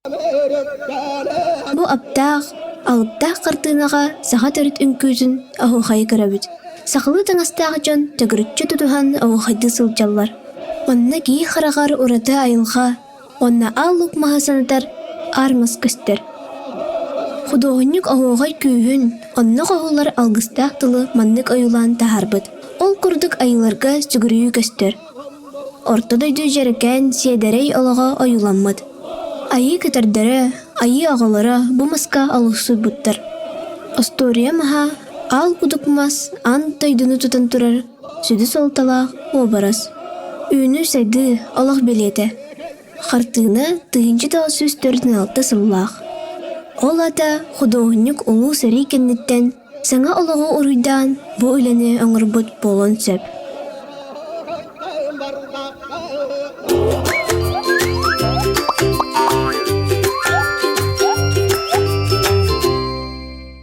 Бу аптақ, алыптақ қартынаға саға төріт үнкөзін ахуқайы көрәбіт. Сақылы таңастағы жон төгірітчі тұтуған ахуқайды сылчаллар. Онна кей қарағар ұраты айылға, онна аллық мағасанатар армас көстер. Худоғынник ахуғай күйін, онна қоғылар алғыстақ тылы маннык айылан тахарбыт. Ол күрдік айыларға сүгірігі көстер. Ортодойду жеркен седерей олаға айыланмад. Айы кетердері, айы ағалары бұмасқа алықсы бұттыр. Остория маға ал күдікмас ан тойдыны тұтан тұрар, сүді солталақ обарас. Үйіні сайды алақ белеті. Қартыны тыйынчы тағы сөз 4-6 сыллақ. Ол ата худоғынник оңу сәрей кеннеттен саңа олығы ұруйдан бұ өлені оңырбыт болон сөп.